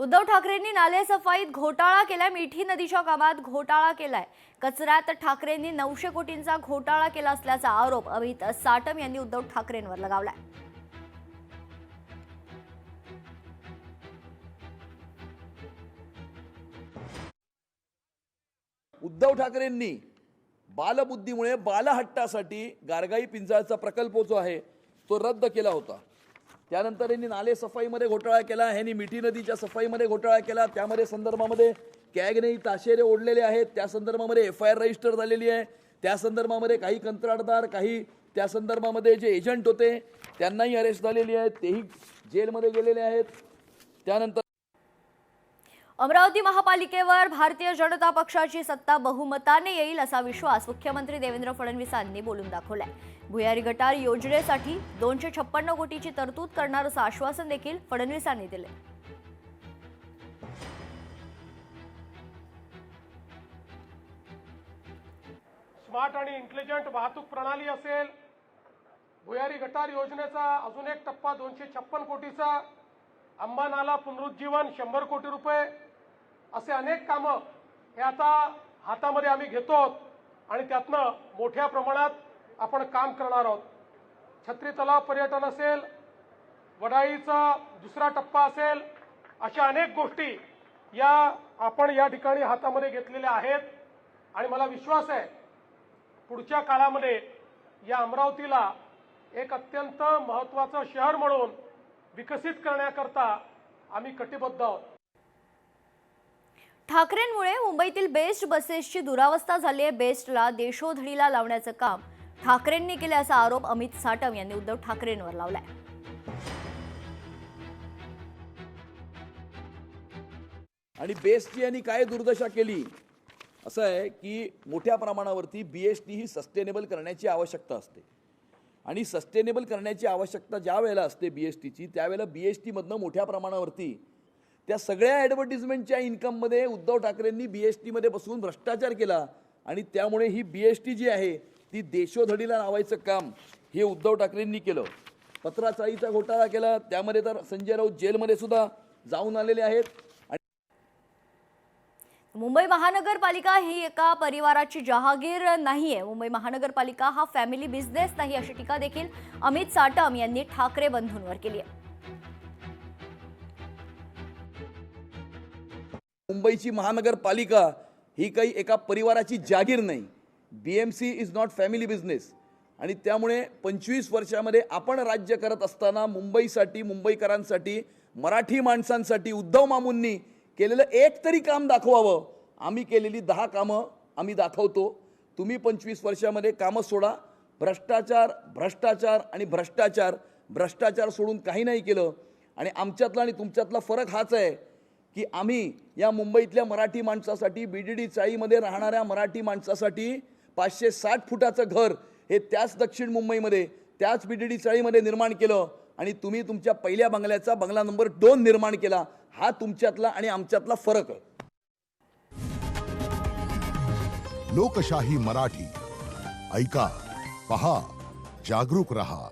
उद्धव ठाकरेंनी नाले सफाईत घोटाळा केलाय। मिठी नदीच्या कामात घोटाळा केलाय। कचऱ्यात ठाकरेंनी 900 कोटींचा घोटाळा केला असल्याचा आरोप अमित साटम यांनी उद्धव ठाकरेंवर लगावलाय। उद्धव ठाकरेंनी बालबुद्धीमुळे बालहट्टासाठी गारगाई पिंजाळचा प्रकल्प जो आहे तो रद्द केला होता। त्यानंतर यांनी नाले सफाईमध्ये घोटाळा केला, ह्यांनी मिठी नदीच्या सफाईमध्ये घोटाळा केला। त्यामध्ये संदर्भामध्ये कॅगने ताशेरे ओढलेले आहेत, त्या संदर्भामध्ये FIR रजिस्टर झालेली आहे। त्या संदर्भामध्ये काही कंत्राटदार, काही त्या संदर्भामध्ये जे एजंट होते त्यांनाही अरेस्ट झालेली आहे, तेही जेलमध्ये गेलेले आहेत। त्यानंतर अमरावती महापालिकेवर भारतीय जनता पक्षाची सत्ता बहुमताने येईल असा विश्वास मुख्यमंत्री देवेंद्र फडणवीसांनी बोलून दाखवलाय। भुयारी गटार योजनेसाठी 256 कोटीची तरतूद करणार असं आश्वासन देखील फडणवीसांनी दिले। स्मार्ट आणि इंटेलिजंट वाहतूक प्रणाली असेल, भुयारी गटार योजनेचा अजून एक टप्पा 256 कोटीचा, अंबानाला पुनरुज्जीवन 100 कोटी रुपये, असे अनेक कामं हे आता हातामध्ये आम्ही घेतो आणि त्यातनं मोठ्या प्रमाणात आपण काम करणार आहोत। छत्री तलाव पर्यटन असेल, वडाळीचा दुसरा टप्पा असेल, अशा अनेक गोष्टी आपण या ठिकाणी हातामध्ये घेतलेल्या आहेत आणि मला विश्वास आहे पुढच्या काळामध्ये या अमरावतीला एक अत्यंत महत्त्वाचं शहर म्हणून विकसित करण्याकरता आम्ही कटिबद्ध आहोत। ठाकरेंमुळे मुंबईतील बेस्ट बसेसची दुरावस्था झाली आहे। बेस्टला देशोधडीला लावण्याचं काम ठाकरेंनी केले असा आरोप अमित साटम यांनी उद्धव ठाकरेंवर लावलाय। आणि बेस्टची यांनी काय दुर्दशा केली असं आहे की मोठ्या प्रमाणावरती BST ही सस्टेनेबल करण्याची आवश्यकता असते आणि सस्टेनेबल करण्याची आवश्यकता ज्या वेळेला असते BSTची, त्यावेळेला BST मधनं मोठ्या प्रमाणावरती त्या सगळ्या ॲडव्हर्टिजमेंटच्या इन्कममध्ये उद्धव ठाकरेंनी BST मध्ये बसून भ्रष्टाचार केला आणि त्यामुळे ही BST जी आहे ती देशोधडीला लावायचं काम हे उद्धव ठाकरेंनी केलं। पत्राचाळीचा घोटाळा केला, त्यामध्ये तर संजय राऊत जेलमध्ये सुद्धा जाऊन आलेले आहेत। मुंबई महानगरपालिका ही एका परिवाराची जहागीर नाहीये। मुंबई महानगरपालिका हा फॅमिली बिझनेस नाही अशी टीका देखील अमित साटम यांनी ठाकरे बंधूंवर केली आहे। मुंबईची महानगरपालिका ही काही एका परिवाराची जागीर नाही। BMC is not family business आणि त्यामुळे 25 वर्षामध्ये आपण राज्य करत असताना मुंबईसाठी, मुंबईकरांसाठी, मराठी माणसांसाठी उद्धव मामूंनी केलेलं एक तरी काम दाखवावं। आम्ही केलेली 10 कामं आम्ही दाखवतो। तुम्ही 25 वर्षामध्ये कामं सोडा। भ्रष्टाचार भ्रष्टाचार आणि भ्रष्टाचार, भ्रष्टाचार सोडून काही नाही केलं। आणि आमच्यातला आणि तुमच्यातला फरक हाच आहे की आम्ही या मुंबईतल्या मराठी माणसासाठी, BDD चाळीमध्ये राहणाऱ्या मराठी माणसासाठी 560 फुटाचं घर हे त्याच दक्षिण मुंबईमध्ये, त्याच BDD चाळीमध्ये निर्माण केलं आणि तुम्ही तुमच्या पहिल्या बंगल्याचा बंगला नंबर 2 निर्माण केला। हा तुमच्यातला आणि आमच्यातला फरक आहे। लोकशाही मराठी ऐका, पहा, जागरूक रहा।